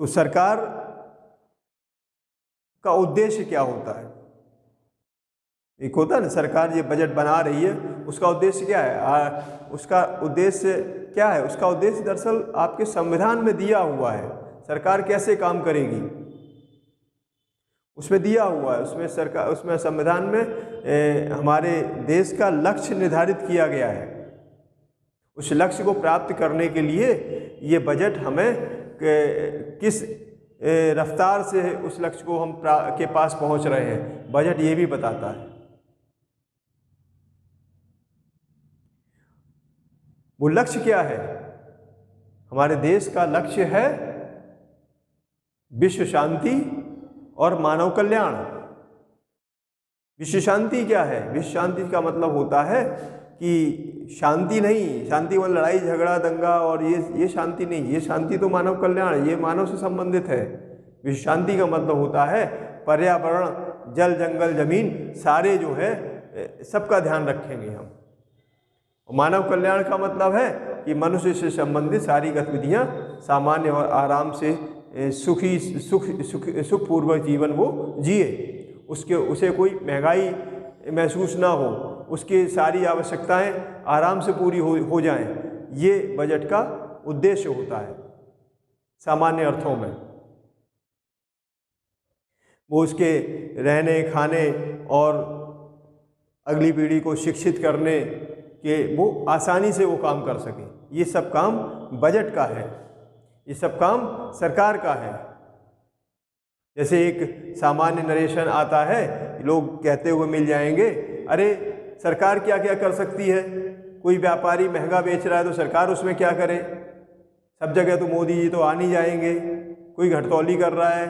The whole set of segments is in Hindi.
तो सरकार का उद्देश्य क्या होता है? एक होता है ना, सरकार ये बजट बना रही है, उसका उद्देश्य क्या है? उसका उद्देश्य क्या है? उसका उद्देश्य दरअसल आपके संविधान में दिया हुआ है। सरकार कैसे काम करेगी उसमें दिया हुआ है। उसमें संविधान में हमारे देश का लक्ष्य निर्धारित किया गया है। उस लक्ष्य को प्राप्त करने के लिए ये बजट हमें किस रफ्तार से उस लक्ष्य को हम के पास पहुंच रहे हैं, बजट ये भी बताता है। वो लक्ष्य क्या है? हमारे देश का लक्ष्य है विश्व शांति और मानव कल्याण। विश्व शांति क्या है? विश्व शांति का मतलब होता है कि शांति नहीं, शांति मतलब लड़ाई झगड़ा दंगा और ये शांति नहीं। ये शांति तो मानव कल्याण, ये मानव से संबंधित है। विश्व शांति का मतलब होता है पर्यावरण, जल जंगल जमीन सारे जो है सबका ध्यान रखेंगे हम। मानव कल्याण का मतलब है कि मनुष्य से संबंधित सारी गतिविधियां सामान्य और आराम से सुखपूर्वक जीवन वो जिए, उसे कोई महंगाई महसूस ना हो, उसकी सारी आवश्यकताएं आराम से पूरी हो जाएं। ये बजट का उद्देश्य होता है सामान्य अर्थों में। वो उसके रहने खाने और अगली पीढ़ी को शिक्षित करने के वो आसानी से वो काम कर सके, ये सब काम बजट का है, ये सब काम सरकार का है। जैसे एक सामान्य नरेशन आता है, लोग कहते हुए मिल जाएंगे, अरे सरकार क्या क्या कर सकती है? कोई व्यापारी महंगा बेच रहा है तो सरकार उसमें क्या करे? सब जगह तो मोदी जी तो आ नहीं जाएंगे। कोई घटतौली कर रहा है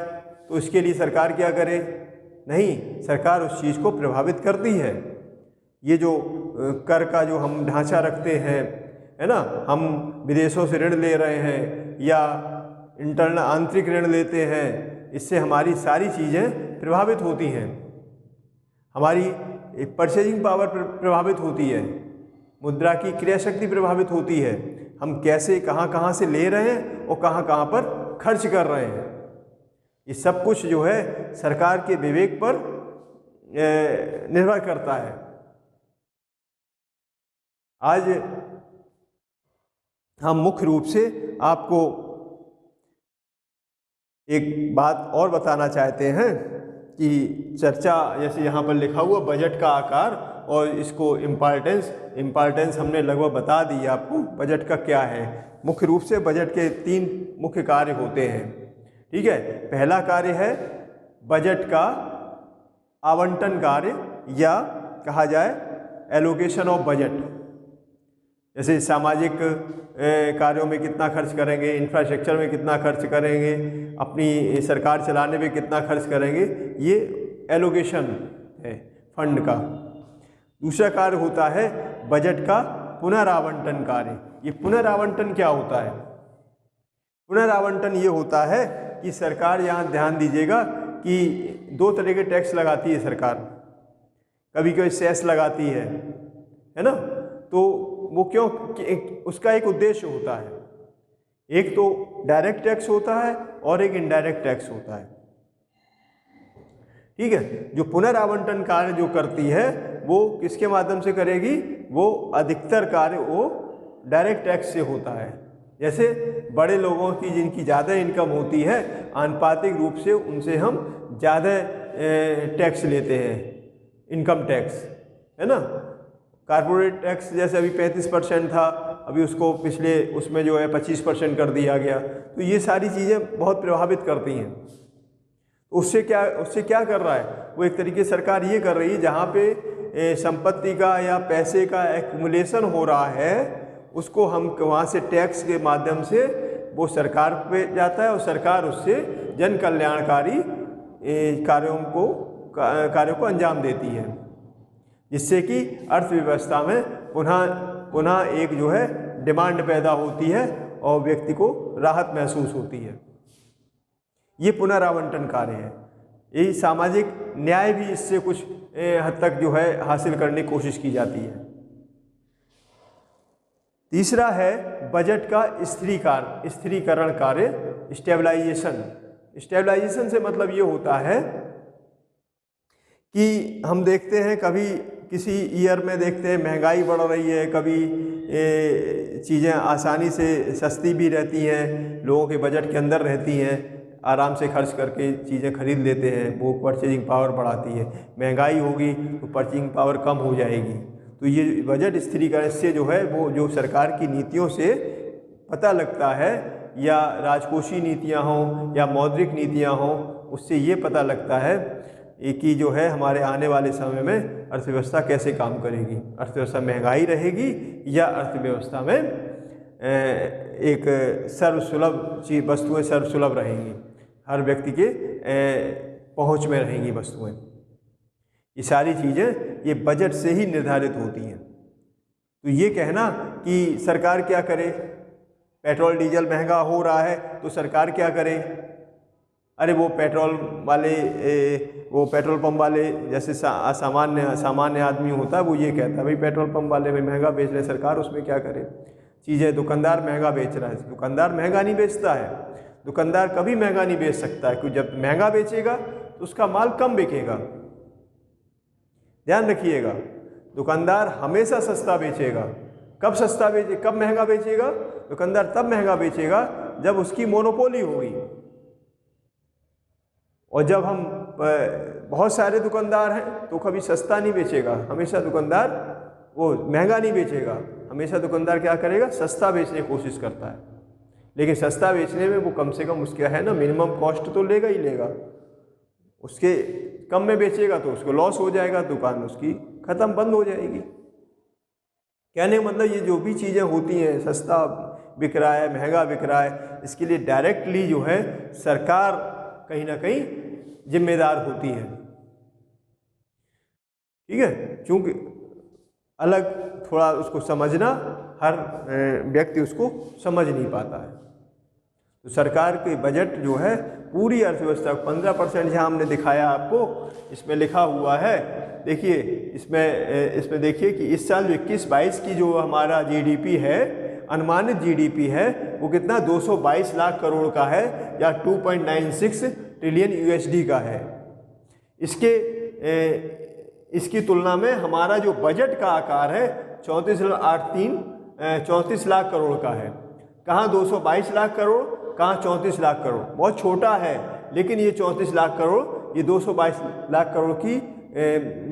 तो इसके लिए सरकार क्या करे? नहीं, सरकार उस चीज़ को प्रभावित करती है। ये जो कर का जो हम ढांचा रखते हैं, है ना, हम विदेशों से ऋण ले रहे हैं या इंटरनल आंतरिक ऋण लेते हैं, इससे हमारी सारी चीज़ें प्रभावित होती हैं। हमारी परचेजिंग पावर प्रभावित होती है, मुद्रा की क्रय शक्ति प्रभावित होती है। हम कैसे कहाँ से ले रहे हैं और कहाँ पर खर्च कर रहे हैं, ये सब कुछ जो है सरकार के विवेक पर निर्भर करता है। आज हम मुख्य रूप से आपको एक बात और बताना चाहते हैं कि चर्चा, जैसे यहाँ पर लिखा हुआ बजट का आकार और इसको इम्पॉर्टेंस हमने लगभग बता दी आपको। बजट का क्या है? मुख्य रूप से बजट के 3 मुख्य कार्य होते हैं। ठीक है, पहला कार्य है बजट का आवंटन कार्य, या कहा जाए एलोकेशन ऑफ बजट। जैसे सामाजिक कार्यों में कितना खर्च करेंगे, इंफ्रास्ट्रक्चर में कितना खर्च करेंगे, अपनी सरकार चलाने में कितना खर्च करेंगे, ये एलोकेशन है फंड का। दूसरा कार्य होता है बजट का पुनरावंटन कार्य। ये पुनरावंटन क्या होता है? पुनरावंटन ये होता है कि सरकार, यहाँ ध्यान दीजिएगा कि 2 तरह के टैक्स लगाती है सरकार। कभी कभी सेस लगाती है ना, तो वो क्यों? उसका एक उद्देश्य होता है। एक तो डायरेक्ट टैक्स होता है और एक इनडायरेक्ट टैक्स होता है। ठीक है, जो पुनरावंटन कार्य जो करती है वो किसके माध्यम से करेगी? वो अधिकतर कार्य वो डायरेक्ट टैक्स से होता है। जैसे बड़े लोगों की जिनकी ज़्यादा इनकम होती है, आनुपातिक रूप से उनसे हम ज़्यादा टैक्स लेते हैं, इनकम टैक्स, है ना। कारपोरेट टैक्स जैसे अभी 35% था, अभी उसको पिछले उसमें जो है 25% कर दिया गया। तो ये सारी चीज़ें बहुत प्रभावित करती हैं। उससे क्या कर रहा है? वो एक तरीके से सरकार ये कर रही है, जहाँ पे संपत्ति का या पैसे का एक्युमुलेशन हो रहा है, उसको हम वहाँ से टैक्स के माध्यम से वो सरकार पे जाता है और सरकार उससे जन कल्याणकारी कार्यों को अंजाम देती है, जिससे कि अर्थव्यवस्था में पुनः एक जो है डिमांड पैदा होती है और व्यक्ति को राहत महसूस होती है। ये पुनरावंटन कार्य है। यही सामाजिक न्याय भी इससे कुछ हद तक जो है हासिल करने की कोशिश की जाती है। तीसरा है बजट का स्थिरीकरण कार्य, स्टेबलाइजेशन। स्टेबलाइजेशन से मतलब ये होता है कि हम देखते हैं कभी किसी ईयर में देखते हैं महंगाई बढ़ रही है, कभी चीज़ें आसानी से सस्ती भी रहती हैं, लोगों के बजट के अंदर रहती हैं, आराम से खर्च करके चीज़ें खरीद लेते हैं, वो परचेजिंग पावर बढ़ाती है। महंगाई होगी तो परचेजिंग पावर कम हो जाएगी। तो ये बजट स्थिरीकरण से जो है वो जो सरकार की नीतियों से पता लगता है, या राजकोषीय नीतियाँ हों या मौद्रिक नीतियाँ हों, उससे ये पता लगता है कि जो है हमारे आने वाले समय में अर्थव्यवस्था कैसे काम करेगी, अर्थव्यवस्था महंगाई रहेगी या अर्थव्यवस्था में एक सर्वसुलभ वस्तुएं सर्वसुलभ रहेंगी, हर व्यक्ति के पहुंच में रहेंगी वस्तुएं। ये सारी चीज़ें ये बजट से ही निर्धारित होती हैं। तो ये कहना कि सरकार क्या करे, पेट्रोल डीजल महंगा हो रहा है तो सरकार क्या करे, अरे वो पेट्रोल पंप वाले जैसे सामान्य आदमी होता है वो ये कहता है भाई पेट्रोल पंप वाले में महंगा बेच रहे, सरकार उसमें क्या करे। चीज़ें दुकानदार महंगा बेच रहा है, दुकानदार महंगा नहीं बेचता है, दुकानदार कभी महंगा नहीं बेच सकता है, क्योंकि जब महंगा बेचेगा तो उसका माल कम बिकेगा। ध्यान रखिएगा, दुकानदार हमेशा सस्ता बेचेगा। कब महंगा बेचेगा? दुकानदार तब महंगा बेचेगा जब उसकी मोनोपोली होगी। और जब हम बहुत सारे दुकानदार हैं तो कभी सस्ता नहीं बेचेगा, हमेशा दुकानदार वो महंगा नहीं बेचेगा, हमेशा दुकानदार क्या करेगा, सस्ता बेचने की कोशिश करता है। लेकिन सस्ता बेचने में वो कम से कम उसका है ना मिनिमम कॉस्ट तो लेगा ही लेगा, उसके कम में बेचेगा तो उसको लॉस हो जाएगा, दुकान उसकी ख़त्म बंद हो जाएगी। कहने का मतलब ये जो भी चीज़ें होती हैं, सस्ता बिक रहा है, महंगा बिक रहा है, इसके लिए डायरेक्टली जो है सरकार कहीं ना कहीं जिम्मेदार होती है। ठीक है, क्योंकि अलग थोड़ा उसको समझना हर व्यक्ति उसको समझ नहीं पाता है। तो सरकार के बजट जो है पूरी अर्थव्यवस्था 15% जहाँ हमने दिखाया आपको, इसमें लिखा हुआ है, देखिए इसमें देखिए कि इस साल 21-22 की जो हमारा जीडीपी है, अनुमानित जीडीपी है, वो कितना 222 लाख करोड़ का है या 2.96 ट्रिलियन यूएसडी का है। इसकी तुलना में हमारा जो बजट का आकार है 34 लाख करोड़ का है। कहाँ 222 लाख करोड़, कहाँ 34 लाख करोड़, बहुत छोटा है। लेकिन ये 34 लाख करोड़, ये 222 लाख करोड़ की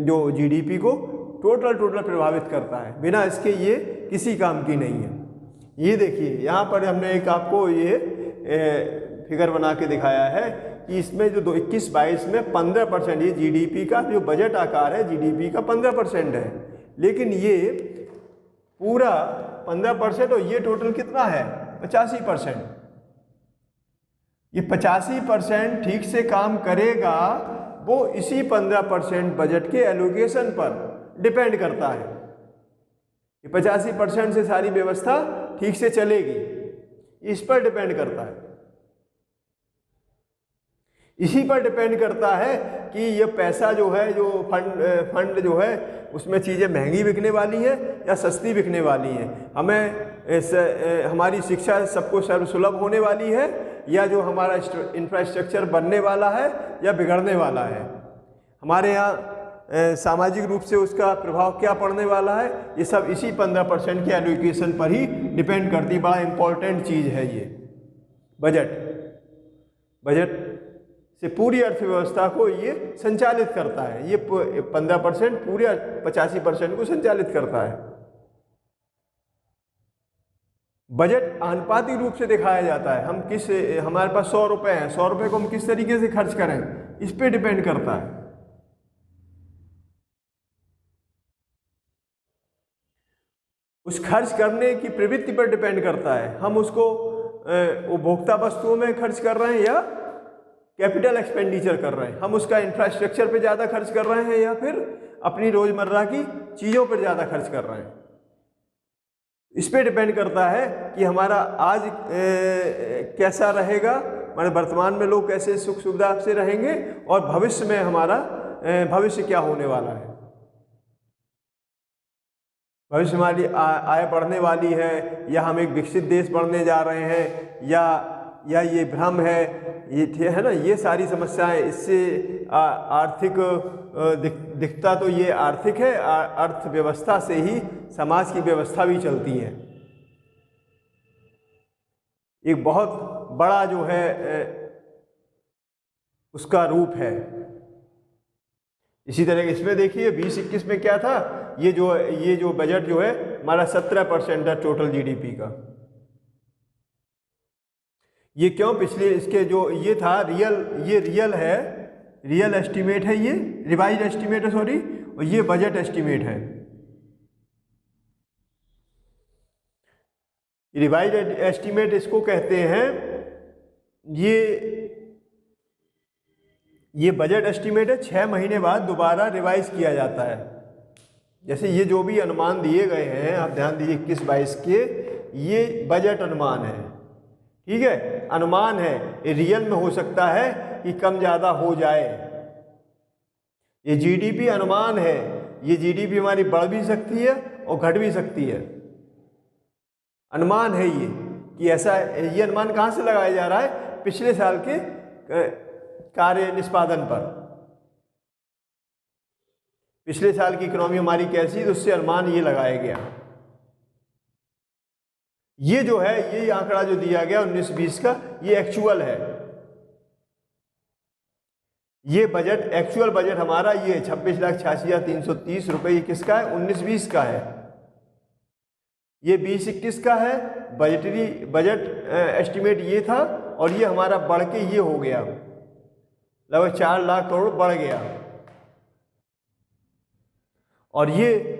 जो जीडीपी को टोटल प्रभावित करता है। बिना इसके ये किसी काम की नहीं है। ये देखिए यहाँ पर हमने एक आपको ये फिगर बना के दिखाया है कि इसमें जो 21-22 में 15%, ये जीडीपी का जो बजट आकार है जीडीपी का 15% है, लेकिन ये पूरा 15% और ये टोटल कितना है 85%। ये 85% ठीक से काम करेगा, वो इसी 15% बजट के एलोकेशन पर डिपेंड करता है। ये 85% से सारी व्यवस्था ठीक से चलेगी, इस पर डिपेंड करता है। इसी पर डिपेंड करता है कि ये पैसा जो है, जो फंड जो है, उसमें चीज़ें महंगी बिकने वाली हैं या सस्ती बिकने वाली हैं। हमारी शिक्षा सबको सर्वसुलभ होने वाली है, या जो हमारा इंफ्रास्ट्रक्चर बनने वाला है या बिगड़ने वाला है। हमारे यहाँ सामाजिक रूप से उसका प्रभाव क्या पड़ने वाला है, ये सब इसी 15% के एलोकेशन पर ही डिपेंड करती है। बड़ा इम्पोर्टेंट चीज़ है ये बजट से पूरी अर्थव्यवस्था को ये संचालित करता है। ये 15% पूरे 85% को संचालित करता है। बजट आनुपातिक रूप से दिखाया जाता है। हमारे पास 100 रुपये हैं, 100 रुपये को हम किस तरीके से खर्च करें, इस पे डिपेंड करता है। उस खर्च करने की प्रवृत्ति पर डिपेंड करता है। हम उसको उपभोक्ता वस्तुओं में खर्च कर रहे हैं या कैपिटल एक्सपेंडिचर कर रहे हैं, हम उसका इंफ्रास्ट्रक्चर पे ज़्यादा खर्च कर रहे हैं या फिर अपनी रोज़मर्रा की चीज़ों पर ज़्यादा खर्च कर रहे हैं। इस पे डिपेंड करता है कि हमारा आज कैसा रहेगा, हमारे वर्तमान में लोग कैसे सुख सुविधा से रहेंगे और भविष्य में हमारा भविष्य क्या होने वाला है। भविष्य में हमारी आय बढ़ने वाली है, या हम एक विकसित देश बनने जा रहे हैं, या ये भ्रम है, ये है ना, ये सारी समस्याएं। इससे आर्थिक दिखता तो ये आर्थिक है, अर्थव्यवस्था से ही समाज की व्यवस्था भी चलती है। एक बहुत बड़ा जो है उसका रूप है। इसी तरह इसमें देखिए 2021 में क्या था, ये जो बजट जो है हमारा 17% है टोटल जीडीपी का। ये क्यों? पिछले इसके जो ये था रियल है, रियल एस्टीमेट है, ये रिवाइज एस्टीमेट है, सॉरी, और ये बजट एस्टीमेट है। रिवाइज एस्टीमेट इसको कहते हैं। ये बजट एस्टीमेट है, 6 महीने बाद दोबारा रिवाइज किया जाता है। जैसे ये जो भी अनुमान दिए गए हैं, आप ध्यान दीजिए 21-22 के, ये बजट अनुमान है, ठीक है, अनुमान है। ये रियल में हो सकता है कि कम ज़्यादा हो जाए। ये जीडीपी अनुमान है, ये जीडीपी हमारी बढ़ भी सकती है और घट भी सकती है। अनुमान है ये कि ऐसा, ये अनुमान कहाँ से लगाया जा रहा है? पिछले साल के कार्य निष्पादन पर। पिछले साल की इकोनॉमी हमारी कैसी, तो उससे अनुमान ये लगाया गया। ये जो है, ये आंकड़ा जो दिया गया 19-20 का, ये एक्चुअल है। ये बजट, एक्चुअल बजट हमारा ये 26,86,330 रुपये, ये किसका है? 19-20 का है। ये 20-21 का है। बजट एस्टीमेट ये था, और ये हमारा बढ़ के ये हो गया, लगभग 4 लाख करोड़ बढ़ गया। और ये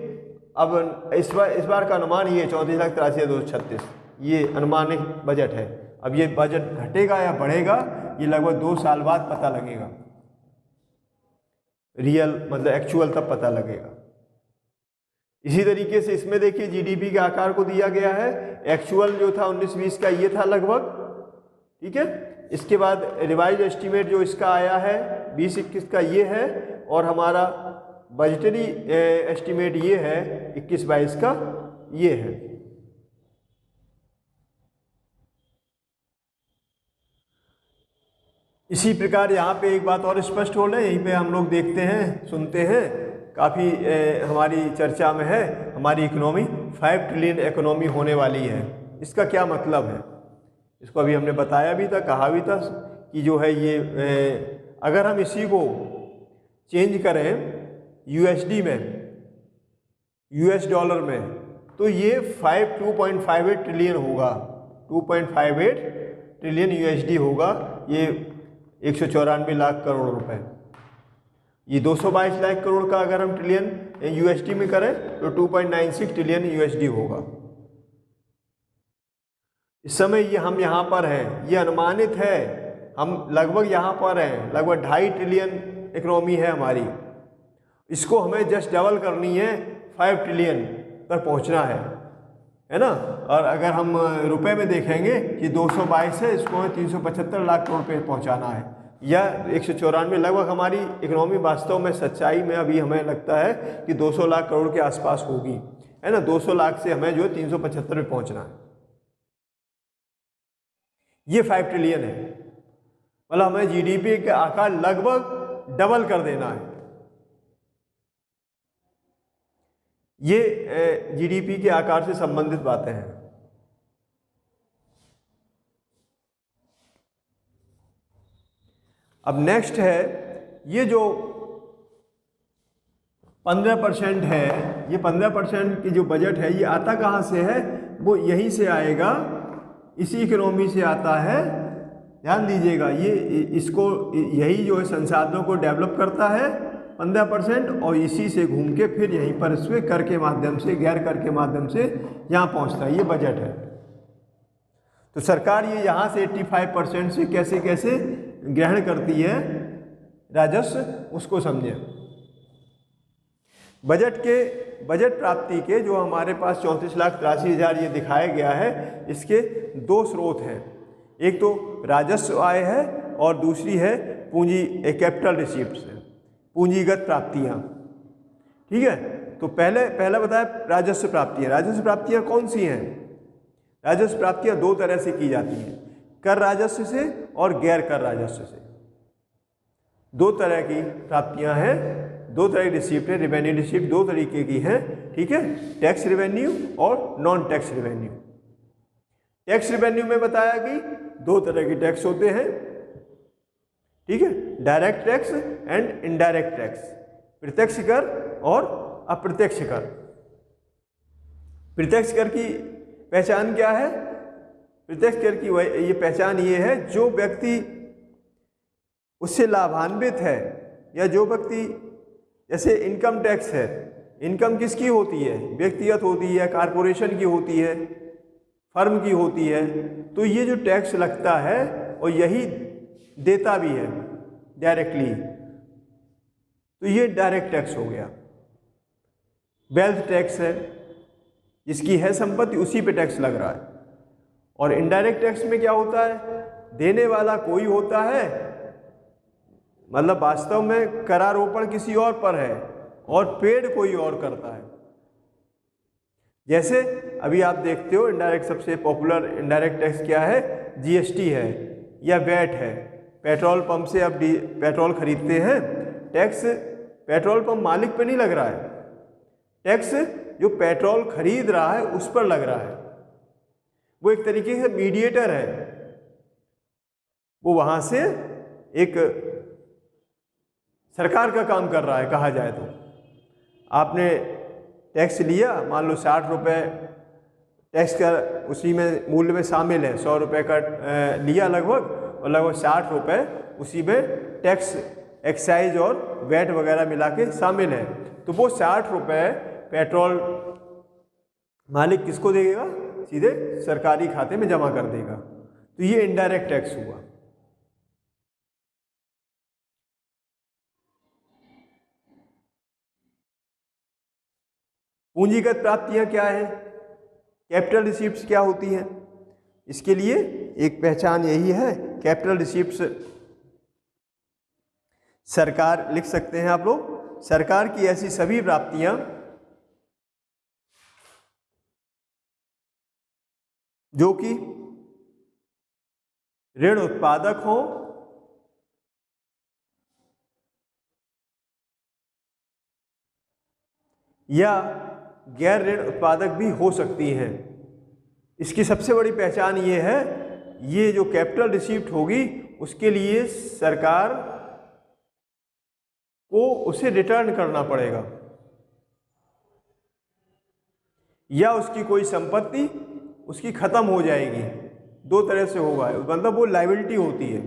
अब इस बार का अनुमान ये 34,83,236, ये अनुमानित बजट है। अब ये बजट घटेगा या बढ़ेगा, ये लगभग 2 साल बाद पता लगेगा। रियल मतलब एक्चुअल तब पता लगेगा। इसी तरीके से इसमें देखिए जीडीपी के आकार को दिया गया है। एक्चुअल जो था 19-20 का ये था लगभग, ठीक है। इसके बाद रिवाइज एस्टीमेट जो इसका आया है 20-21 का ये है, और हमारा बजटरी एस्टीमेट ये है 21-22 का ये है। इसी प्रकार यहाँ पे एक बात और स्पष्ट हो रही है, यहीं पे हम लोग देखते हैं, सुनते हैं, काफ़ी हमारी चर्चा में है, हमारी इकोनॉमी 5 ट्रिलियन इकोनॉमी होने वाली है। इसका क्या मतलब है? इसको अभी हमने बताया भी था, कहा भी था कि जो है ये अगर हम इसी को चेंज करें यूएसडी में, यूएस डॉलर में, तो ये 2.58 ट्रिलियन होगा। 2.58 ट्रिलियन यूएसडी होगा। ये 194 लाख करोड़ रुपए। ये 222 लाख करोड़ का अगर हम ट्रिलियन यूएसडी में करें तो 2.96 ट्रिलियन यूएसडी होगा। इस समय ये हम यहाँ पर हैं, ये अनुमानित है, हम लगभग यहाँ पर हैं, लगभग 2.5 ट्रिलियन इकोनॉमी है हमारी। इसको हमें जस्ट डबल करनी है, 5 ट्रिलियन पर पहुँचना है ना। और अगर हम रुपए में देखेंगे कि 222 है, इसको हमें 375 लाख करोड़ पे पहुँचाना है, या 194। लगभग हमारी इकोनॉमी वास्तव में सच्चाई में अभी हमें लगता है कि 200 लाख करोड़ के आसपास होगी, है ना। 200 लाख से हमें जो है 375 में पहुँचना है। ये 5 ट्रिलियन है, मतलब हमें जीडीपी का आकार लगभग डबल कर देना है। ये जीडीपी के आकार से संबंधित बातें हैं। अब नेक्स्ट है, ये जो 15% है, ये 15% की जो बजट है, ये आता कहाँ से है? वो यहीं से आएगा, इसी इकोनॉमी से आता है। ध्यान दीजिएगा, ये इसको यही जो है संसाधनों को डेवलप करता है 15%, और इसी से घूम के फिर यहीं पर इसमें कर के माध्यम से, गैर कर के माध्यम से यहाँ पहुँचता है। ये बजट है। तो सरकार ये यहाँ से 85% से कैसे कैसे ग्रहण करती है राजस्व, उसको समझें। बजट प्राप्ति के जो हमारे पास 34,83,000 ये दिखाया गया है, इसके 2 स्रोत हैं। एक तो राजस्व आय है, और दूसरी है पूंजी कैपिटल रिसीप्ट्स, पूंजीगत प्राप्तियाँ, ठीक है। तो पहला बताया राजस्व प्राप्तियां। राजस्व प्राप्तियां कौन सी हैं? राजस्व प्राप्तियां दो तरह से की जाती हैं, कर राजस्व से और गैर कर राजस्व से। दो तरह की प्राप्तियां हैं, दो तरह की रिसिप्ट है, रेवेन्यू रिसिप्ट दो तरीके की हैं, ठीक है, टैक्स रेवेन्यू और non tax revenue. Tax revenue में बताया कि दो तरह के टैक्स होते हैं, ठीक है, direct tax and indirect tax, प्रत्यक्ष कर और अप्रत्यक्ष कर। प्रत्यक्ष कर की पहचान क्या है? प्रत्यक्ष कर की ये पहचान ये है, जो व्यक्ति उससे लाभान्वित है या जो व्यक्ति, जैसे इनकम टैक्स है, इनकम किसकी होती है? व्यक्तिगत होती है, कारपोरेशन की होती है, फर्म की होती है। तो ये जो टैक्स लगता है और यही देता भी है डायरेक्टली, तो ये डायरेक्ट टैक्स हो गया। वेल्थ टैक्स है, जिसकी है संपत्ति उसी पे टैक्स लग रहा है। और इनडायरेक्ट टैक्स में क्या होता है? देने वाला कोई होता है, मतलब वास्तव में करारोपण किसी और पर है और पेड कोई और करता है। जैसे अभी आप देखते हो इनडायरेक्ट, सबसे पॉपुलर इनडायरेक्ट टैक्स क्या है? जीएसटी है या वैट है। पेट्रोल पंप से आप पेट्रोल खरीदते हैं, टैक्स पेट्रोल पंप मालिक पे नहीं लग रहा है, टैक्स जो पेट्रोल खरीद रहा है उस पर लग रहा है। वो एक तरीके से मीडिएटर है, वो वहाँ से एक सरकार का काम कर रहा है कहा जाए तो। आपने टैक्स लिया, मान लो 60 रुपये टैक्स का उसी में मूल्य में शामिल है, 100 रुपये का लिया लगभग, और लगभग 60 रुपये उसी में टैक्स, एक्साइज और वैट वगैरह मिला के शामिल है। तो वो 60 रुपये पेट्रोल मालिक किसको देगा? सीधे सरकारी खाते में जमा कर देगा। तो ये इनडायरेक्ट टैक्स हुआ। पूंजीगत प्राप्तियां क्या है? कैपिटल रिसीप्ट्स क्या होती हैं? इसके लिए एक पहचान यही है, कैपिटल रिसीप्ट्स सरकार, लिख सकते हैं आप लोग, सरकार की ऐसी सभी प्राप्तियां जो कि ऋण उत्पादक हों या गैर ऋण उत्पादक भी हो सकती हैं। इसकी सबसे बड़ी पहचान ये है, ये जो कैपिटल रिसीप्ट होगी उसके लिए सरकार को उसे रिटर्न करना पड़ेगा, या उसकी कोई संपत्ति उसकी खत्म हो जाएगी। दो तरह से होगा, मतलब वो लायबिलिटी होती है।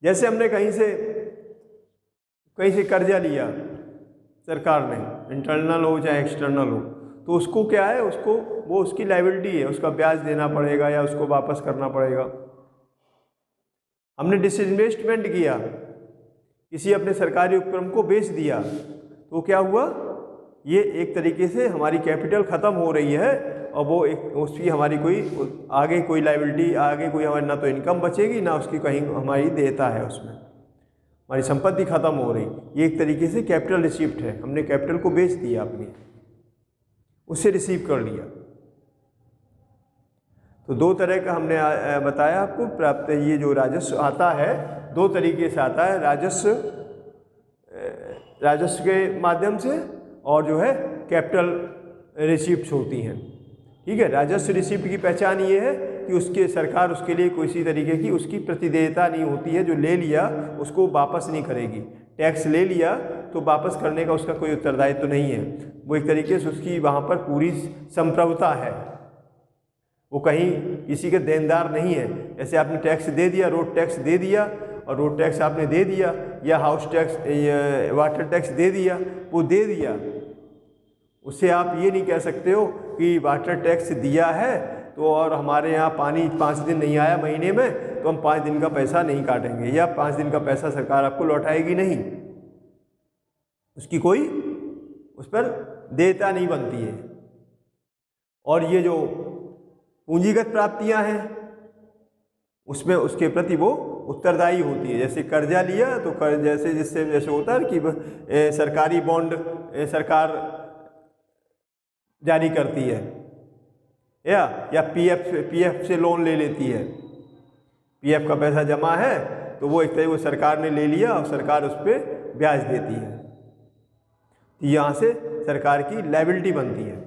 जैसे हमने कहीं से कर्जा लिया सरकार ने, इंटरनल हो चाहे एक्सटर्नल हो, तो उसको क्या है, उसको वो उसकी लायबिलिटी है, उसका ब्याज देना पड़ेगा या उसको वापस करना पड़ेगा। हमने डिसइन्वेस्टमेंट किया, किसी अपने सरकारी उपक्रम को बेच दिया, तो क्या हुआ, ये एक तरीके से हमारी कैपिटल ख़त्म हो रही है और वो एक उसकी हमारी कोई आगे कोई लायबिलिटी, आगे कोई हमारी ना तो इनकम बचेगी ना उसकी कहीं हमारी देयता है, उसमें हमारी संपत्ति खत्म हो रही। ये एक तरीके से कैपिटल रिसीप्ट है, हमने कैपिटल को बेच दिया अपनी, उससे रिसीव कर लिया। तो दो तरह का हमने बताया आपको प्राप्त, ये जो राजस्व आता है दो तरीके से आता है, राजस्व के माध्यम से और जो है कैपिटल रिसीप्ट्स होती हैं, ठीक है। राजस्व रिसीप्ट की पहचान ये है कि उसके सरकार उसके लिए किसी तरीके की उसकी प्रतिदेयता नहीं होती है, जो ले लिया उसको वापस नहीं करेगी। टैक्स ले लिया तो वापस करने का उसका कोई उत्तरदायित्व तो नहीं है, वो एक तरीके से उसकी वहाँ पर पूरी संप्रभुता है, वो कहीं किसी के देनदार नहीं है। जैसे आपने टैक्स दे दिया, रोड टैक्स दे दिया, और रोड टैक्स आपने दे दिया या हाउस टैक्स या वाटर टैक्स दे दिया, वो दे दिया, उससे आप ये नहीं कह सकते हो कि वाटर टैक्स दिया है तो और हमारे यहाँ पानी 5 दिन नहीं आया महीने में तो हम 5 दिन का पैसा नहीं काटेंगे, या 5 दिन का पैसा सरकार आपको लौटाएगी नहीं, उसकी कोई उस पर देयता नहीं बनती है। और ये जो पूंजीगत प्राप्तियां हैं उसमें उसके प्रति वो उत्तरदायी होती है। जैसे कर्जा लिया तो कर्ज जैसे जिससे जैसे होता है कि सरकारी बॉन्ड सरकार जारी करती है या पीएफ से लोन ले लेती है। पीएफ का पैसा जमा है तो वो एक तरह वो सरकार ने ले लिया और सरकार उस पर ब्याज देती है। यहाँ से सरकार की लायबिलिटी बनती है।